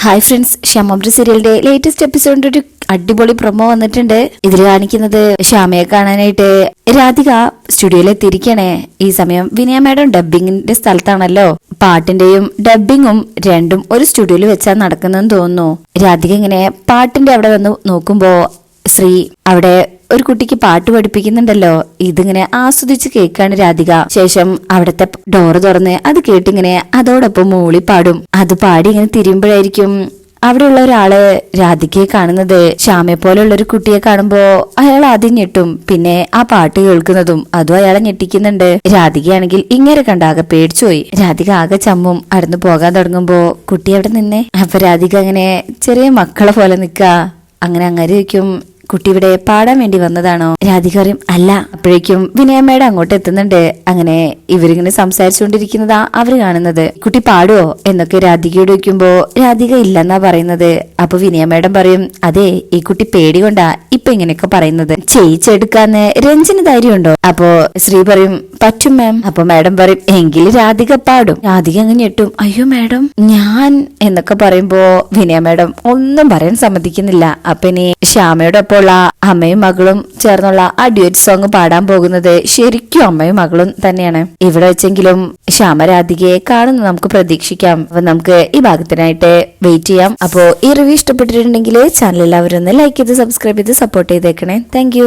Hi friends, ശ്യാമബ്ര സീരിയലിന്റെ latest എപ്പിസോഡിന്റെ ഒരു അടിപൊളി പ്രൊമോ വന്നിട്ടുണ്ട്. ഇതിൽ കാണിക്കുന്നത് ശ്യാമയെ കാണാനായിട്ട് രാധിക സ്റ്റുഡിയോയിൽ എത്തിയിരിക്കണേ. ഈ സമയം വിനയ മാഡം ഡബ്ബിങ്ങിന്റെ സ്ഥലത്താണല്ലോ. പാട്ടിന്റെയും ഡബ്ബിങ്ങും രണ്ടും ഒരു സ്റ്റുഡിയോയിൽ വെച്ചാൽ നടക്കുന്നതെന്ന് തോന്നുന്നു. രാധിക ഇങ്ങനെ പാട്ടിന്റെ അവിടെ വന്ന് നോക്കുമ്പോ ശ്രീ അവിടെ ഒരു കുട്ടിക്ക് പാട്ട് പഠിപ്പിക്കുന്നുണ്ടല്ലോ. ഇതിങ്ങനെ ആസ്വദിച്ച് കേൾക്കാണ് രാധിക. ശേഷം അവിടത്തെ ഡോറ് തുറന്ന് അത് കേട്ടിങ്ങനെ അതോടൊപ്പം മൂളി പാടും. അത് പാടി ഇങ്ങനെ തിരിയുമ്പോഴായിരിക്കും അവിടെയുള്ള ഒരാള് രാധികയെ കാണുന്നത്. ശ്യാമയെ പോലെയുള്ള ഒരു കുട്ടിയെ കാണുമ്പോ അയാൾ ആദ്യം ഞെട്ടും, പിന്നെ ആ പാട്ട് കേൾക്കുന്നതും അതും അയാളെ ഞെട്ടിക്കുന്നുണ്ട്. രാധികയാണെങ്കിൽ ഇങ്ങനെ കണ്ടാകെ പേടിച്ചുപോയി. രാധിക ആകെ ചമ്മും. അടന്നു പോകാൻ തുടങ്ങുമ്പോ കുട്ടി അവിടെ നിന്നേ. അപ്പൊ രാധിക അങ്ങനെ ചെറിയ മക്കളെ പോലെ നിക്കാ. അങ്ങനെ അങ്ങനെയൊക്കും കുട്ടി ഇവിടെ പാടാൻ വേണ്ടി വന്നതാണോ? രാധിക പറയും അല്ല. അപ്പോഴേക്കും വിനയമ്മയുടെ അങ്ങോട്ട് എത്തുന്നുണ്ട്. അങ്ങനെ ഇവരിങ്ങനെ സംസാരിച്ചുകൊണ്ടിരിക്കുന്നതാ അവര് കാണുന്നത്. കുട്ടി പാടുവോ എന്നൊക്കെ രാധികയോട് ചോദിക്കുമ്പോ രാധിക ഇല്ലെന്നാ പറയുന്നത്. അപ്പൊ വിനയമ്മേടം പറയും അതെ, ഈ കുട്ടി പേടി കൊണ്ടാ ഇപ്പൊ ഇങ്ങനെയൊക്കെ പറയുന്നത്. ചെയ്യിച്ചെടുക്കാന്ന് രഞ്ജിന് ധൈര്യമുണ്ടോ? അപ്പോ ശ്രീ പറയും പറ്റും മാം. അപ്പൊ മാഡം പറയും എങ്കിൽ രാധിക പാടും. രാധിക അങ്ങ് ഞെട്ടും. അയ്യോ മാഡം ഞാൻ എന്നൊക്കെ പറയുമ്പോ വിനയ മാഡം ഒന്നും പറയാൻ സമ്മതിക്കുന്നില്ല. അപ്പൊ ഇനി ശ്യാമയോടൊപ്പം അമ്മയും മകളും ചേർന്നുള്ള ആ ഡ്യുവറ്റ് സോങ് പാടാൻ പോകുന്നത് ശരിക്കും അമ്മയും മകളും തന്നെയാണ്. ഇവിടെ വെച്ചെങ്കിലും ശ്യാമ രാധികയെ കാണുന്നത് നമുക്ക് പ്രതീക്ഷിക്കാം. അപ്പൊ നമുക്ക് ഈ ഭാഗത്തിനായിട്ട് വെയിറ്റ് ചെയ്യാം. അപ്പോ ഈ റിവ്യൂ ഇഷ്ടപ്പെട്ടിട്ടുണ്ടെങ്കിൽ ചാനൽ എല്ലാവരും ഒന്ന് ലൈക്ക് ചെയ്ത് സബ്സ്ക്രൈബ് ചെയ്ത് സപ്പോർട്ട് ചെയ്തേക്കണേ. താങ്ക്